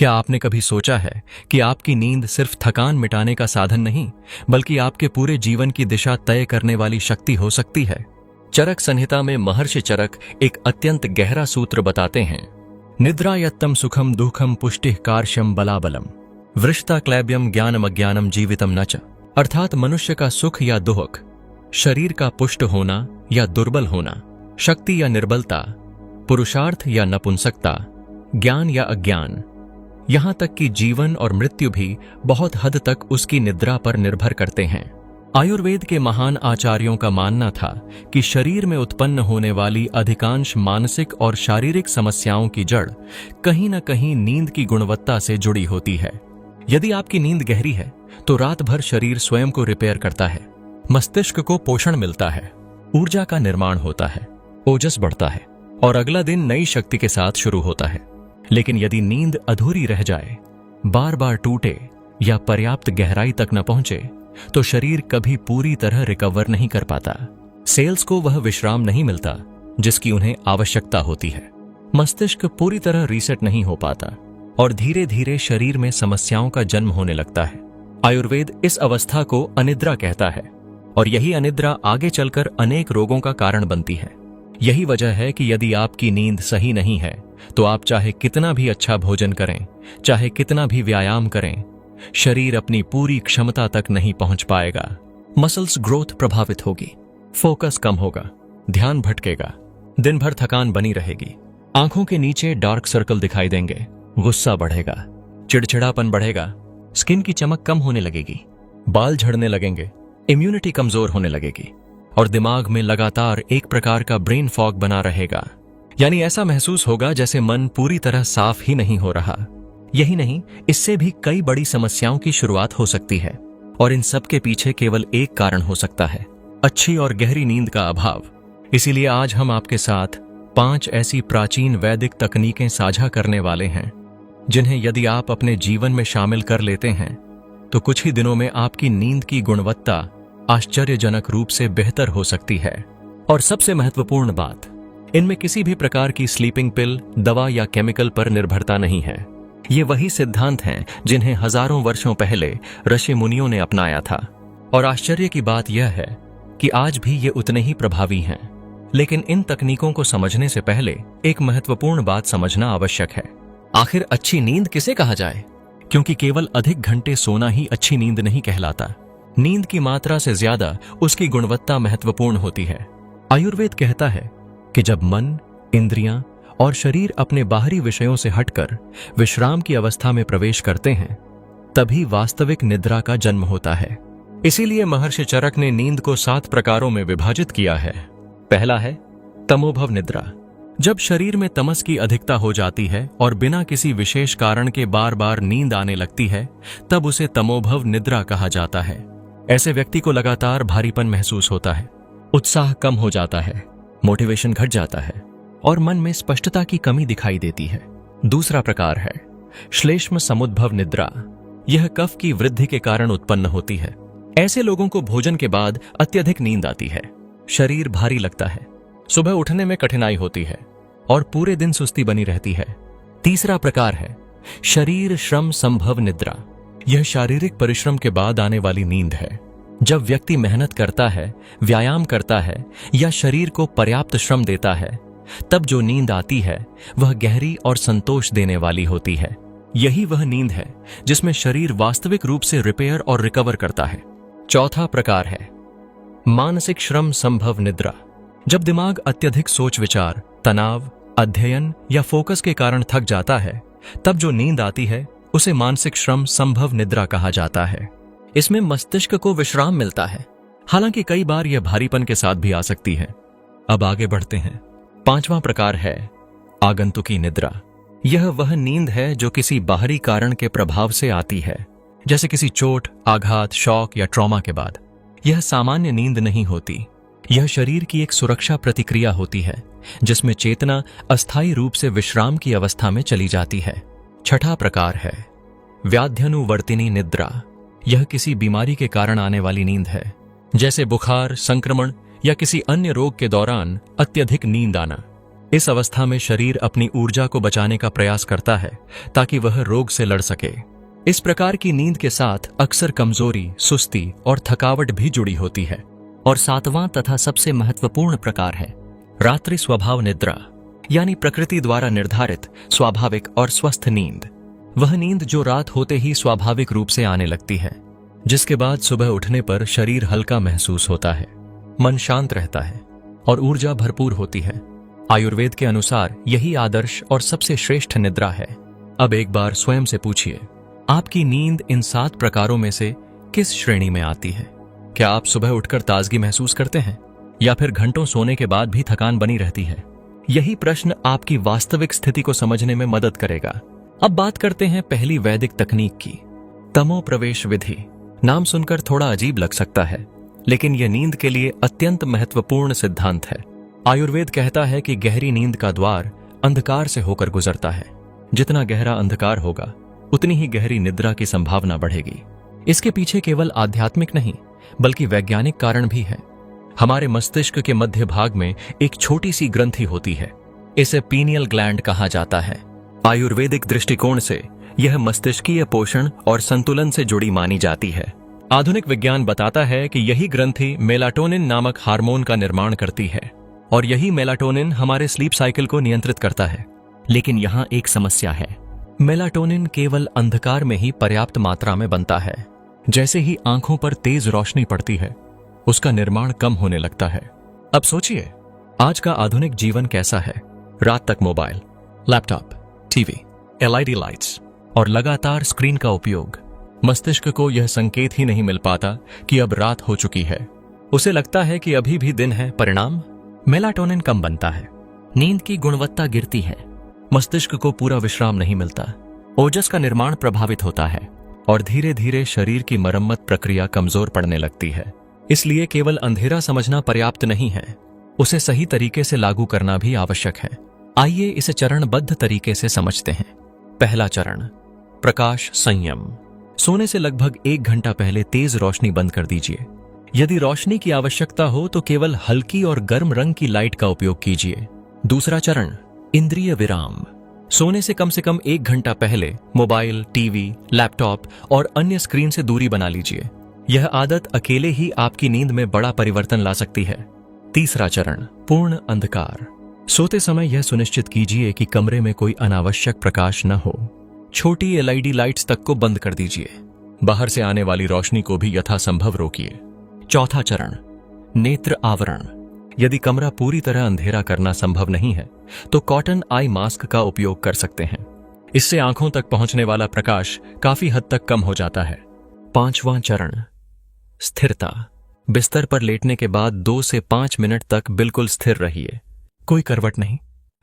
क्या आपने कभी सोचा है कि आपकी नींद सिर्फ थकान मिटाने का साधन नहीं, बल्कि आपके पूरे जीवन की दिशा तय करने वाली शक्ति हो सकती है? चरक संहिता में महर्षि चरक एक अत्यंत गहरा सूत्र बताते हैं। निद्रा यत्तम सुखम दुखम पुष्टिः कार्श्यम बलाबलम वृष्टा क्लैब्यम ज्ञानम अज्ञानम जीवितम न च। अर्थात मनुष्य का सुख या दुख, शरीर का पुष्ट होना या दुर्बल होना, शक्ति या निर्बलता, पुरुषार्थ या नपुंसकता, ज्ञान या अज्ञान, यहां तक कि जीवन और मृत्यु भी बहुत हद तक उसकी निद्रा पर निर्भर करते हैं। आयुर्वेद के महान आचार्यों का मानना था कि शरीर में उत्पन्न होने वाली अधिकांश मानसिक और शारीरिक समस्याओं की जड़ कहीं न कहीं नींद की गुणवत्ता से जुड़ी होती है। यदि आपकी नींद गहरी है तो रात भर शरीर स्वयं को रिपेयर करता है, मस्तिष्क को पोषण मिलता है, ऊर्जा का निर्माण होता है, ओजस बढ़ता है और अगला दिन नई शक्ति के साथ शुरू होता है। लेकिन यदि नींद अधूरी रह जाए, बार बार टूटे या पर्याप्त गहराई तक न पहुंचे, तो शरीर कभी पूरी तरह रिकवर नहीं कर पाता। सेल्स को वह विश्राम नहीं मिलता जिसकी उन्हें आवश्यकता होती है। मस्तिष्क पूरी तरह रीसेट नहीं हो पाता और धीरे धीरे शरीर में समस्याओं का जन्म होने लगता है। आयुर्वेद इस अवस्था को अनिद्रा कहता है और यही अनिद्रा आगे चलकर अनेक रोगों का कारण बनती है। यही वजह है कि यदि आपकी नींद सही नहीं है तो आप चाहे कितना भी अच्छा भोजन करें, चाहे कितना भी व्यायाम करें, शरीर अपनी पूरी क्षमता तक नहीं पहुंच पाएगा। मसल्स ग्रोथ प्रभावित होगी, फोकस कम होगा, ध्यान भटकेगा, दिन भर थकान बनी रहेगी, आंखों के नीचे डार्क सर्कल दिखाई देंगे, गुस्सा बढ़ेगा, चिड़चिड़ापन बढ़ेगा, स्किन की चमक कम होने लगेगी, बाल झड़ने लगेंगे, इम्यूनिटी कमजोर होने लगेगी और दिमाग में लगातार एक प्रकार का ब्रेन फॉग बना रहेगा। यानी ऐसा महसूस होगा जैसे मन पूरी तरह साफ ही नहीं हो रहा। यही नहीं, इससे भी कई बड़ी समस्याओं की शुरुआत हो सकती है और इन सब के पीछे केवल एक कारण हो सकता है, अच्छी और गहरी नींद का अभाव। इसीलिए आज हम आपके साथ 5 ऐसी प्राचीन वैदिक तकनीकें साझा करने वाले हैं जिन्हें यदि आप अपने जीवन में शामिल कर लेते हैं तो कुछ ही दिनों में आपकी नींद की गुणवत्ता आश्चर्यजनक रूप से बेहतर हो सकती है। और सबसे महत्वपूर्ण बात, इनमें किसी भी प्रकार की स्लीपिंग पिल, दवा या केमिकल पर निर्भरता नहीं है। ये वही सिद्धांत हैं जिन्हें हजारों वर्षों पहले ऋषि मुनियों ने अपनाया था और आश्चर्य की बात यह है कि आज भी ये उतने ही प्रभावी हैं। लेकिन इन तकनीकों को समझने से पहले एक महत्वपूर्ण बात समझना आवश्यक है। आखिर अच्छी नींद किसे कहा जाए? क्योंकि केवल अधिक घंटे सोना ही अच्छी नींद नहीं कहलाता। नींद की मात्रा से ज्यादा उसकी गुणवत्ता महत्वपूर्ण होती है। आयुर्वेद कहता है कि जब मन, इंद्रियां और शरीर अपने बाहरी विषयों से हटकर विश्राम की अवस्था में प्रवेश करते हैं, तभी वास्तविक निद्रा का जन्म होता है। इसीलिए महर्षि चरक ने नींद को 7 प्रकारों में विभाजित किया है। पहला है तमोभव निद्रा। जब शरीर में तमस की अधिकता हो जाती है और बिना किसी विशेष कारण के बार बार नींद आने लगती है, तब उसे तमोभव निद्रा कहा जाता है। ऐसे व्यक्ति को लगातार भारीपन महसूस होता है, उत्साह कम हो जाता है, मोटिवेशन घट जाता है और मन में स्पष्टता की कमी दिखाई देती है। दूसरा प्रकार है श्लेष्म समुद्भव निद्रा। यह कफ की वृद्धि के कारण उत्पन्न होती है। ऐसे लोगों को भोजन के बाद अत्यधिक नींद आती है, शरीर भारी लगता है, सुबह उठने में कठिनाई होती है और पूरे दिन सुस्ती बनी रहती है। तीसरा प्रकार है शरीर श्रम संभव निद्रा। यह शारीरिक परिश्रम के बाद आने वाली नींद है। जब व्यक्ति मेहनत करता है, व्यायाम करता है या शरीर को पर्याप्त श्रम देता है, तब जो नींद आती है वह गहरी और संतोष देने वाली होती है। यही वह नींद है जिसमें शरीर वास्तविक रूप से रिपेयर और रिकवर करता है। चौथा प्रकार है मानसिक श्रम संभव निद्रा। जब दिमाग अत्यधिक सोच विचार, तनाव, अध्ययन या फोकस के कारण थक जाता है, तब जो नींद आती है उसे मानसिक श्रम संभव निद्रा कहा जाता है। इसमें मस्तिष्क को विश्राम मिलता है, हालांकि कई बार यह भारीपन के साथ भी आ सकती है। अब आगे बढ़ते हैं। 5वां प्रकार है आगंतुकी निद्रा। यह वह नींद है जो किसी बाहरी कारण के प्रभाव से आती है, जैसे किसी चोट, आघात, शॉक या ट्रॉमा के बाद। यह सामान्य नींद नहीं होती। यह शरीर की एक सुरक्षा प्रतिक्रिया होती है जिसमें चेतना अस्थायी रूप से विश्राम की अवस्था में चली जाती है। 6ठा प्रकार है व्याध्यनुवर्तिनी निद्रा। यह किसी बीमारी के कारण आने वाली नींद है, जैसे बुखार, संक्रमण या किसी अन्य रोग के दौरान अत्यधिक नींद आना। इस अवस्था में शरीर अपनी ऊर्जा को बचाने का प्रयास करता है ताकि वह रोग से लड़ सके। इस प्रकार की नींद के साथ अक्सर कमजोरी, सुस्ती और थकावट भी जुड़ी होती है। और सातवां तथा सबसे महत्वपूर्ण प्रकार है रात्रि स्वभाव निद्रा, यानी प्रकृति द्वारा निर्धारित स्वाभाविक और स्वस्थ नींद। वह नींद जो रात होते ही स्वाभाविक रूप से आने लगती है, जिसके बाद सुबह उठने पर शरीर हल्का महसूस होता है, मन शांत रहता है और ऊर्जा भरपूर होती है। आयुर्वेद के अनुसार यही आदर्श और सबसे श्रेष्ठ निद्रा है। अब एक बार स्वयं से पूछिए, आपकी नींद इन 7 प्रकारों में से किस श्रेणी में आती है? क्या आप सुबह उठकर ताजगी महसूस करते हैं या फिर घंटों सोने के बाद भी थकान बनी रहती है? यही प्रश्न आपकी वास्तविक स्थिति को समझने में मदद करेगा। अब बात करते हैं पहली वैदिक तकनीक की, तमो प्रवेश विधि। नाम सुनकर थोड़ा अजीब लग सकता है, लेकिन यह नींद के लिए अत्यंत महत्वपूर्ण सिद्धांत है। आयुर्वेद कहता है कि गहरी नींद का द्वार अंधकार से होकर गुजरता है। जितना गहरा अंधकार होगा, उतनी ही गहरी निद्रा की संभावना बढ़ेगी। इसके पीछे केवल आध्यात्मिक नहीं, बल्कि वैज्ञानिक कारण भी है। हमारे मस्तिष्क के मध्य भाग में एक छोटी सी ग्रंथि होती है, इसे पीनियल ग्लैंड कहा जाता है। आयुर्वेदिक दृष्टिकोण से यह मस्तिष्कीय पोषण और संतुलन से जुड़ी मानी जाती है। आधुनिक विज्ञान बताता है कि यही ग्रंथि मेलाटोनिन नामक हार्मोन का निर्माण करती है और यही मेलाटोनिन हमारे स्लीप साइकिल को नियंत्रित करता है। लेकिन यहाँ एक समस्या है, मेलाटोनिन केवल अंधकार में ही पर्याप्त मात्रा में बनता है। जैसे ही आंखों पर तेज रोशनी पड़ती है, उसका निर्माण कम होने लगता है। अब सोचिए, आज का आधुनिक जीवन कैसा है? रात तक mobile, laptop, TV, LED lights और लगातार स्क्रीन का उपयोग। मस्तिष्क को यह संकेत ही नहीं मिल पाता कि अब रात हो चुकी है। उसे लगता है कि अभी भी दिन है। परिणाम, मेलाटोनिन कम बनता है, नींद की गुणवत्ता गिरती है, मस्तिष्क को पूरा विश्राम नहीं मिलता, ओजस का निर्माण प्रभावित होता है और धीरे धीरे शरीर की मरम्मत प्रक्रिया कमजोर पड़ने लगती है। इसलिए केवल अंधेरा समझना पर्याप्त नहीं है, उसे सही तरीके से लागू करना भी आवश्यक है। आइए इसे चरणबद्ध तरीके से समझते हैं। पहला चरण, प्रकाश संयम। सोने से लगभग 1 घंटा पहले तेज रोशनी बंद कर दीजिए। यदि रोशनी की आवश्यकता हो तो केवल हल्की और गर्म रंग की लाइट का उपयोग कीजिए। दूसरा चरण, इंद्रिय विराम। सोने से कम 1 घंटा पहले मोबाइल, टीवी, लैपटॉप और अन्य स्क्रीन से दूरी बना लीजिए। यह आदत अकेले ही आपकी नींद में बड़ा परिवर्तन ला सकती है। तीसरा चरण, पूर्ण अंधकार। सोते समय यह सुनिश्चित कीजिए कि कमरे में कोई अनावश्यक प्रकाश न हो। छोटी एलईडी लाइट्स तक को बंद कर दीजिए। बाहर से आने वाली रोशनी को भी यथासंभव रोकिए। चौथा चरण, नेत्र आवरण। यदि कमरा पूरी तरह अंधेरा करना संभव नहीं है तो कॉटन आई मास्क का उपयोग कर सकते हैं। इससे आंखों तक पहुंचने वाला प्रकाश काफी हद तक कम हो जाता है। पांचवां चरण, स्थिरता। बिस्तर पर लेटने के बाद 2 से 5 मिनट तक बिल्कुल स्थिर रहिए। कोई करवट नहीं,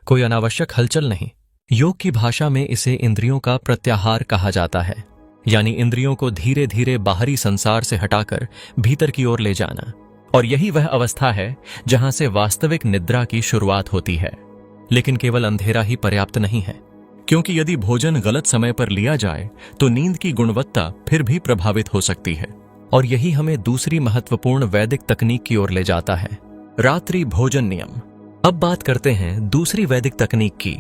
कोई अनावश्यक हलचल नहीं। योग की भाषा में इसे इंद्रियों का प्रत्याहार कहा जाता है, यानी इंद्रियों को धीरे धीरे बाहरी संसार से हटाकर भीतर की ओर ले जाना। और यही वह अवस्था है जहां से वास्तविक निद्रा की शुरुआत होती है। लेकिन केवल अंधेरा ही पर्याप्त नहीं है, क्योंकि यदि भोजन गलत समय पर लिया जाए तो नींद की गुणवत्ता फिर भी प्रभावित हो सकती है। और यही हमें दूसरी महत्वपूर्ण वैदिक तकनीक की ओर ले जाता है, रात्रि भोजन नियम। अब बात करते हैं दूसरी वैदिक तकनीक की,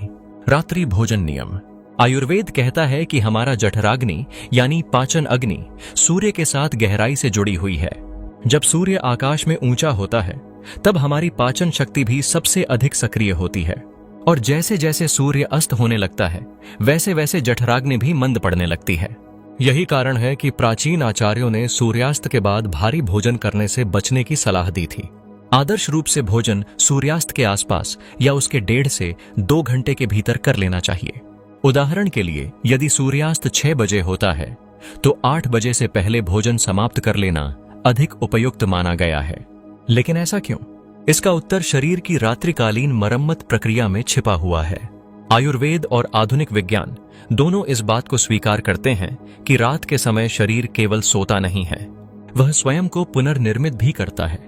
रात्रि भोजन नियम। आयुर्वेद कहता है कि हमारा जठराग्नि यानी पाचन अग्नि सूर्य के साथ गहराई से जुड़ी हुई है। जब सूर्य आकाश में ऊंचा होता है तब हमारी पाचन शक्ति भी सबसे अधिक सक्रिय होती है। और जैसे जैसे सूर्य अस्त होने लगता है वैसे वैसे जठराग्नि भी मंद पड़ने लगती है। यही कारण है कि प्राचीन आचार्यों ने सूर्यास्त के बाद भारी भोजन करने से बचने की सलाह दी थी। आदर्श रूप से भोजन सूर्यास्त के आसपास या उसके 1.5 से 2 घंटे के भीतर कर लेना चाहिए। उदाहरण के लिए, यदि सूर्यास्त 6 बजे होता है तो 8 बजे से पहले भोजन समाप्त कर लेना अधिक उपयुक्त माना गया है। लेकिन ऐसा क्यों? इसका उत्तर शरीर की रात्रिकालीन मरम्मत प्रक्रिया में छिपा हुआ है। आयुर्वेद और आधुनिक विज्ञान दोनों इस बात को स्वीकार करते हैं कि रात के समय शरीर केवल सोता नहीं है, वह स्वयं को पुनर्निर्मित भी करता है।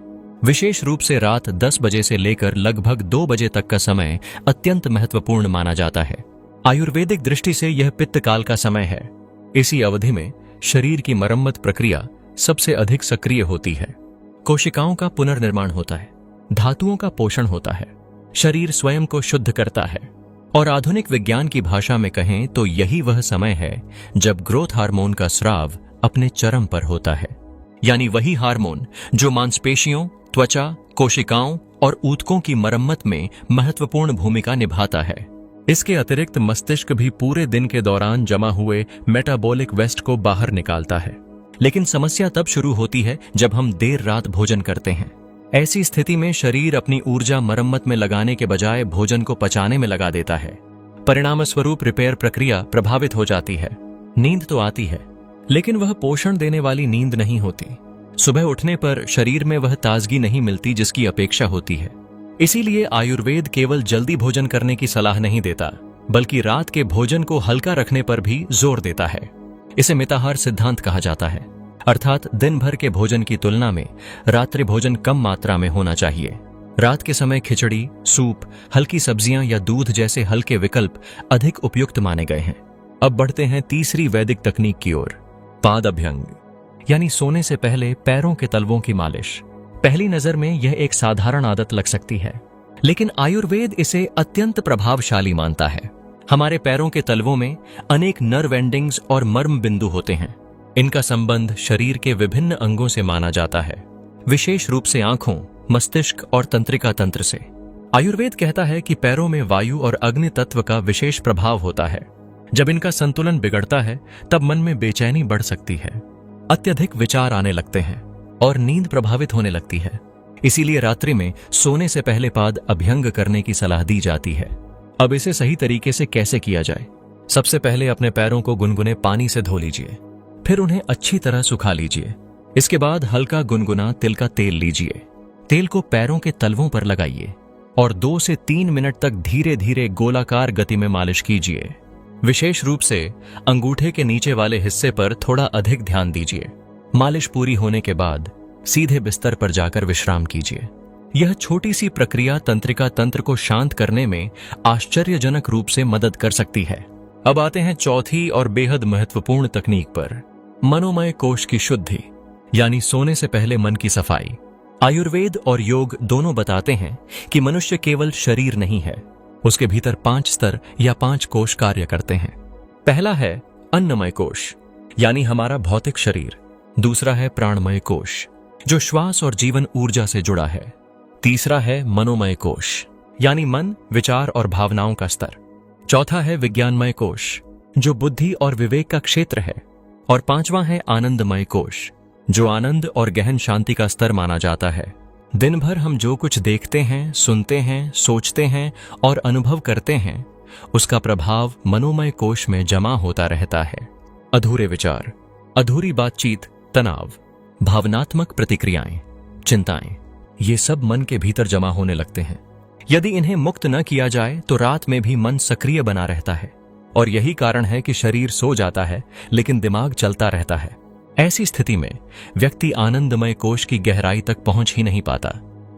विशेष रूप से रात 10 बजे से लेकर लगभग 2 बजे तक का समय अत्यंत महत्वपूर्ण माना जाता है। आयुर्वेदिक दृष्टि से यह पित्तकाल का समय है। इसी अवधि में शरीर की मरम्मत प्रक्रिया सबसे अधिक सक्रिय होती है। कोशिकाओं का पुनर्निर्माण होता है, धातुओं का पोषण होता है, शरीर स्वयं को शुद्ध करता है। और आधुनिक विज्ञान की भाषा में कहें तो यही वह समय है जब ग्रोथ हार्मोन का स्राव अपने चरम पर होता है, यानी वही हार्मोन जो मांसपेशियों, त्वचा, कोशिकाओं और ऊतकों की मरम्मत में महत्वपूर्ण भूमिका निभाता है। इसके अतिरिक्त मस्तिष्क भी पूरे दिन के दौरान जमा हुए मेटाबॉलिक वेस्ट को बाहर निकालता है। लेकिन समस्या तब शुरू होती है जब हम देर रात भोजन करते हैं। ऐसी स्थिति में शरीर अपनी ऊर्जा मरम्मत में लगाने के बजाय भोजन को पचाने में लगा देता है। परिणामस्वरूप रिपेयर प्रक्रिया प्रभावित हो जाती है। नींद तो आती है, लेकिन वह पोषण देने वाली नींद नहीं होती। सुबह उठने पर शरीर में वह ताजगी नहीं मिलती जिसकी अपेक्षा होती है। इसीलिए आयुर्वेद केवल जल्दी भोजन करने की सलाह नहीं देता, बल्कि रात के भोजन को हल्का रखने पर भी जोर देता है। इसे मिताहार सिद्धांत कहा जाता है, अर्थात दिन भर के भोजन की तुलना में रात्रि भोजन कम मात्रा में होना चाहिए। रात के समय खिचड़ी, सूप, हल्की सब्जियां या दूध जैसे हल्के विकल्प अधिक उपयुक्त माने गए हैं। अब बढ़ते हैं तीसरी वैदिक तकनीक की ओर, पाद अभ्यंग, यानी सोने से पहले पैरों के तलवों की मालिश। पहली नजर में यह एक साधारण आदत लग सकती है, लेकिन आयुर्वेद इसे अत्यंत प्रभावशाली मानता है। हमारे पैरों के तलवों में अनेक नर्व एंडिंग्स और मर्म बिंदु होते हैं। इनका संबंध शरीर के विभिन्न अंगों से माना जाता है, विशेष रूप से आंखों, मस्तिष्क और तंत्रिका तंत्र से। आयुर्वेद कहता है कि पैरों में वायु और अग्नि तत्व का विशेष प्रभाव होता है। जब इनका संतुलन बिगड़ता है तब मन में बेचैनी बढ़ सकती है, अत्यधिक विचार आने लगते हैं और नींद प्रभावित होने लगती है। इसीलिए रात्रि में सोने से पहले पाद अभ्यंग करने की सलाह दी जाती है। अब इसे सही तरीके से कैसे किया जाए? सबसे पहले अपने पैरों को गुनगुने पानी से धो लीजिए, फिर उन्हें अच्छी तरह सुखा लीजिए। इसके बाद हल्का गुनगुना तिल का तेल लीजिए। तेल को पैरों के तलवों पर लगाइए और 2 से 3 मिनट तक धीरे धीरे गोलाकार गति में मालिश कीजिए। विशेष रूप से अंगूठे के नीचे वाले हिस्से पर थोड़ा अधिक ध्यान दीजिए। मालिश पूरी होने के बाद सीधे बिस्तर पर जाकर विश्राम कीजिए। यह छोटी सी प्रक्रिया तंत्रिका तंत्र को शांत करने में आश्चर्यजनक रूप से मदद कर सकती है। अब आते हैं चौथी और बेहद महत्वपूर्ण तकनीक पर, मनोमय कोश की शुद्धि, यानी सोने से पहले मन की सफाई। आयुर्वेद और योग दोनों बताते हैं कि मनुष्य केवल शरीर नहीं है, उसके भीतर 5 स्तर या 5 कोश कार्य करते हैं। पहला है अन्नमय कोश, यानी हमारा भौतिक शरीर। दूसरा है प्राणमय कोश, जो श्वास और जीवन ऊर्जा से जुड़ा है। तीसरा है मनोमय कोश, यानी मन, विचार और भावनाओं का स्तर। चौथा है विज्ञानमय कोश, जो बुद्धि और विवेक का क्षेत्र है। और पांचवा है आनंदमय कोश, जो आनंद और गहन शांति का स्तर माना जाता है। दिन भर हम जो कुछ देखते हैं, सुनते हैं, सोचते हैं और अनुभव करते हैं, उसका प्रभाव मनोमय कोश में जमा होता रहता है। अधूरे विचार, अधूरी बातचीत, तनाव, भावनात्मक प्रतिक्रियाएं, चिंताएं, ये सब मन के भीतर जमा होने लगते हैं। यदि इन्हें मुक्त न किया जाए तो रात में भी मन सक्रिय बना रहता है और यही कारण है कि शरीर सो जाता है लेकिन दिमाग चलता रहता है। ऐसी स्थिति में व्यक्ति आनंदमय कोश की गहराई तक पहुंच ही नहीं पाता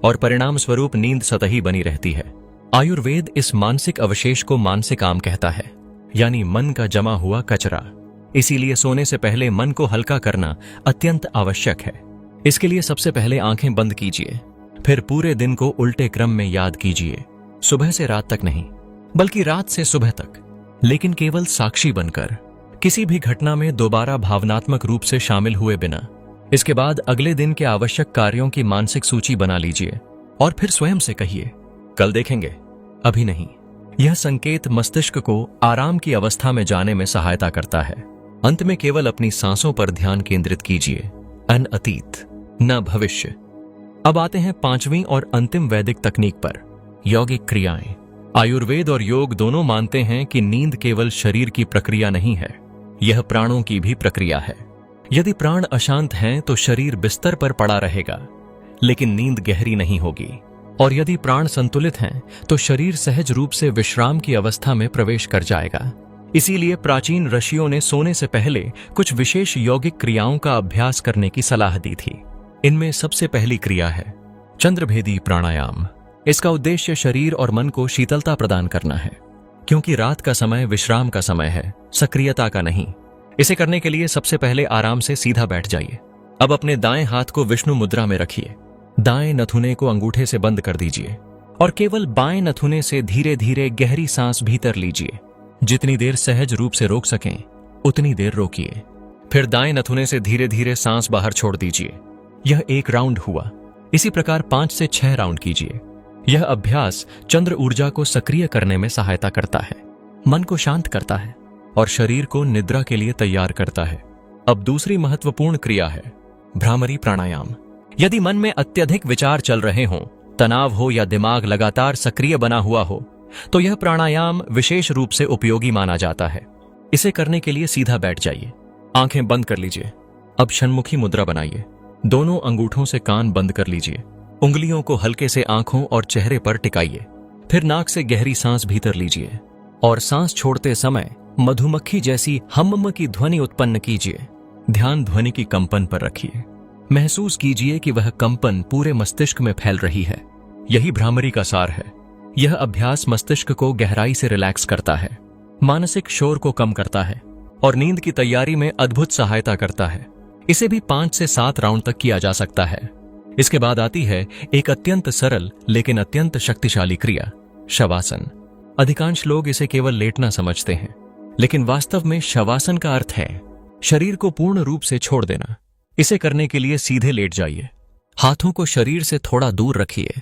और परिणाम स्वरूप नींद सतही बनी रहती है। आयुर्वेद इस मानसिक अवशेष को मानसिक आम कहता है, यानी मन का जमा हुआ कचरा। इसीलिए सोने से पहले मन को हल्का करना अत्यंत आवश्यक है। इसके लिए सबसे पहले आंखें बंद कीजिए, फिर पूरे दिन को उल्टे क्रम में याद कीजिए। सुबह से रात तक नहीं, बल्कि रात से सुबह तक, लेकिन केवल साक्षी बनकर, किसी भी घटना में दोबारा भावनात्मक रूप से शामिल हुए बिना। इसके बाद अगले दिन के आवश्यक कार्यों की मानसिक सूची बना लीजिए और फिर स्वयं से कहिए, कल देखेंगे, अभी नहीं। यह संकेत मस्तिष्क को आराम की अवस्था में जाने में सहायता करता है। अंत में केवल अपनी सांसों पर ध्यान केंद्रित कीजिए, न अतीत न भविष्य। अब आते हैं 5वीं और अंतिम वैदिक तकनीक पर, यौगिक क्रियाएं। आयुर्वेद और योग दोनों मानते हैं कि नींद केवल शरीर की प्रक्रिया नहीं है, यह प्राणों की भी प्रक्रिया है। यदि प्राण अशांत हैं तो शरीर बिस्तर पर पड़ा रहेगा, लेकिन नींद गहरी नहीं होगी। और यदि प्राण संतुलित हैं तो शरीर सहज रूप से विश्राम की अवस्था में प्रवेश कर जाएगा। इसीलिए प्राचीन ऋषियों ने सोने से पहले कुछ विशेष यौगिक क्रियाओं का अभ्यास करने की सलाह दी थी। इनमें सबसे पहली क्रिया है चंद्रभेदी प्राणायाम। इसका उद्देश्य शरीर और मन को शीतलता प्रदान करना है, क्योंकि रात का समय विश्राम का समय है, सक्रियता का नहीं। इसे करने के लिए सबसे पहले आराम से सीधा बैठ जाइए। अब अपने दाएं हाथ को विष्णु मुद्रा में रखिए, दाएं नथुने को अंगूठे से बंद कर दीजिए और केवल बाएं नथुने से धीरे धीरे गहरी सांस भीतर लीजिए। जितनी देर सहज रूप से रोक सकें उतनी देर रोकिए। फिर दाएं नथुने से धीरे धीरे सांस बाहर छोड़ दीजिए। यह 1 राउंड हुआ। इसी प्रकार 5 से 6 राउंड कीजिए। यह अभ्यास चंद्र ऊर्जा को सक्रिय करने में सहायता करता है, मन को शांत करता है और शरीर को निद्रा के लिए तैयार करता है। अब दूसरी महत्वपूर्ण क्रिया है भ्रामरी प्राणायाम। यदि मन में अत्यधिक विचार चल रहे हों, तनाव हो या दिमाग लगातार सक्रिय बना हुआ हो, तो यह प्राणायाम विशेष रूप से उपयोगी माना जाता है। इसे करने के लिए सीधा बैठ जाइए, आंखें बंद कर लीजिए। अब षण्मुखी मुद्रा बनाइए। दोनों अंगूठों से कान बंद कर लीजिए। उंगलियों को हल्के से आंखों और चेहरे पर टिकाइए। फिर नाक से गहरी सांस भीतर लीजिए और सांस छोड़ते समय मधुमक्खी जैसी हम्म की ध्वनि उत्पन्न कीजिए। ध्यान ध्वनि की कंपन पर रखिए। महसूस कीजिए कि वह कंपन पूरे मस्तिष्क में फैल रही है। यही भ्रामरी का सार है। यह अभ्यास मस्तिष्क को गहराई से रिलैक्स करता है, मानसिक शोर को कम करता है और नींद की तैयारी में अद्भुत सहायता करता है। इसे भी 5 से 7 राउंड तक किया जा सकता है। इसके बाद आती है एक अत्यंत सरल लेकिन अत्यंत शक्तिशाली क्रिया, शवासन। अधिकांश लोग इसे केवल लेटना समझते हैं, लेकिन वास्तव में शवासन का अर्थ है शरीर को पूर्ण रूप से छोड़ देना। इसे करने के लिए सीधे लेट जाइए। हाथों को शरीर से थोड़ा दूर रखिए।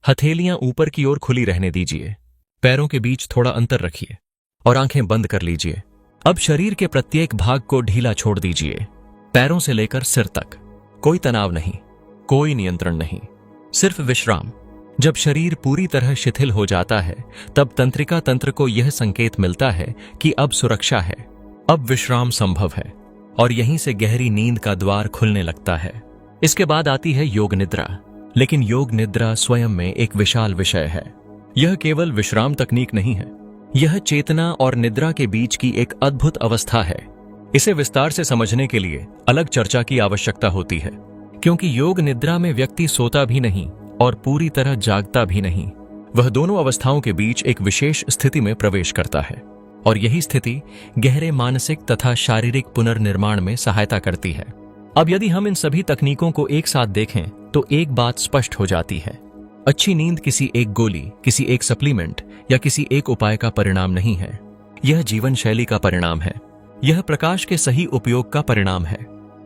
हथेलियां ऊपर की ओर खुली रहने दीजिए। पैरों के बीच थोड़ा अंतर रखिए और आंखें बंद कर लीजिए। अब शरीर के प्रत्येक भाग को ढीला छोड़ दीजिए, पैरों से लेकर सिर तक। कोई तनाव नहीं, कोई नियंत्रण नहीं, सिर्फ विश्राम। जब शरीर पूरी तरह शिथिल हो जाता है, तब तंत्रिका तंत्र को यह संकेत मिलता है कि अब सुरक्षा है, अब विश्राम संभव है और यहीं से गहरी नींद का द्वार खुलने लगता है। इसके बाद आती है योग निद्रा। लेकिन योग निद्रा स्वयं में एक विशाल विषय है। यह केवल विश्राम तकनीक नहीं है, यह चेतना और निद्रा के बीच की एक अद्भुत अवस्था है। इसे विस्तार से समझने के लिए अलग चर्चा की आवश्यकता होती है, क्योंकि योग निद्रा में व्यक्ति सोता भी नहीं और पूरी तरह जागता भी नहीं। वह दोनों अवस्थाओं के बीच एक विशेष स्थिति में प्रवेश करता है और यही स्थिति गहरे मानसिक तथा शारीरिक पुनर्निर्माण में सहायता करती है। अब यदि हम इन सभी तकनीकों को एक साथ देखें तो एक बात स्पष्ट हो जाती है। अच्छी नींद किसी एक गोली, किसी एक सप्लीमेंट या किसी एक उपाय का परिणाम नहीं है। यह जीवन शैली का परिणाम है। यह प्रकाश के सही उपयोग का परिणाम है।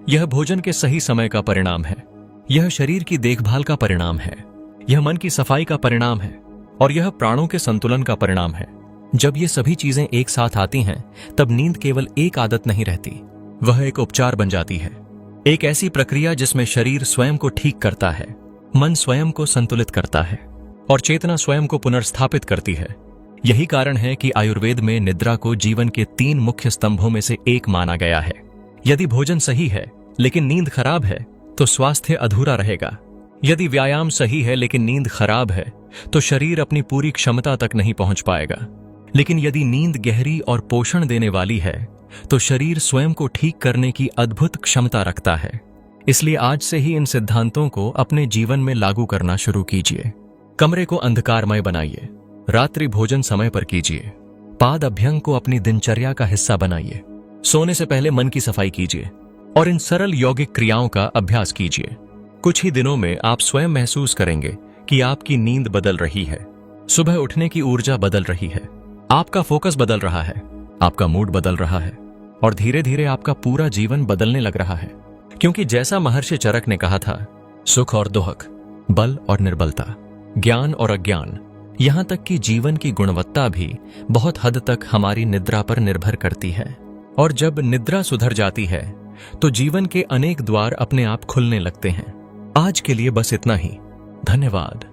यह भोजन के सही समय का परिणाम है। यह शरीर की देखभाल का परिणाम है। यह मन की सफाई का परिणाम है और यह प्राणों के संतुलन का परिणाम है। जब ये सभी चीजें एक साथ आती हैं, तब नींद केवल एक आदत नहीं रहती, वह एक उपचार बन जाती है। एक ऐसी प्रक्रिया जिसमें शरीर स्वयं को ठीक करता है, मन स्वयं को संतुलित करता है और चेतना स्वयं को पुनर्स्थापित करती है। यही कारण है कि आयुर्वेद में निद्रा को जीवन के 3 मुख्य स्तंभों में से एक माना गया है। यदि भोजन सही है लेकिन नींद खराब है तो स्वास्थ्य अधूरा रहेगा। यदि व्यायाम सही है लेकिन नींद खराब है तो शरीर अपनी पूरी क्षमता तक नहीं पहुंच पाएगा। लेकिन यदि नींद गहरी और पोषण देने वाली है तो शरीर स्वयं को ठीक करने की अद्भुत क्षमता रखता है। इसलिए आज से ही इन सिद्धांतों को अपने जीवन में लागू करना शुरू कीजिए। कमरे को अंधकारमय बनाइए। रात्रि भोजन समय पर कीजिए। पाद अभ्यंग को अपनी दिनचर्या का हिस्सा बनाइए। सोने से पहले मन की सफाई कीजिए और इन सरल यौगिक क्रियाओं का अभ्यास कीजिए। कुछ ही दिनों में आप स्वयं महसूस करेंगे कि आपकी नींद बदल रही है, सुबह उठने की ऊर्जा बदल रही है, आपका फोकस बदल रहा है, आपका मूड बदल रहा है और धीरे धीरे आपका पूरा जीवन बदलने लग रहा है। क्योंकि जैसा महर्षि चरक ने कहा था, सुख और दुख, बल और निर्बलता, ज्ञान और अज्ञान, यहां तक कि जीवन की गुणवत्ता भी बहुत हद तक हमारी निद्रा पर निर्भर करती है। और जब निद्रा सुधर जाती है तो जीवन के अनेक द्वार अपने आप खुलने लगते हैं। आज के लिए बस इतना ही। धन्यवाद।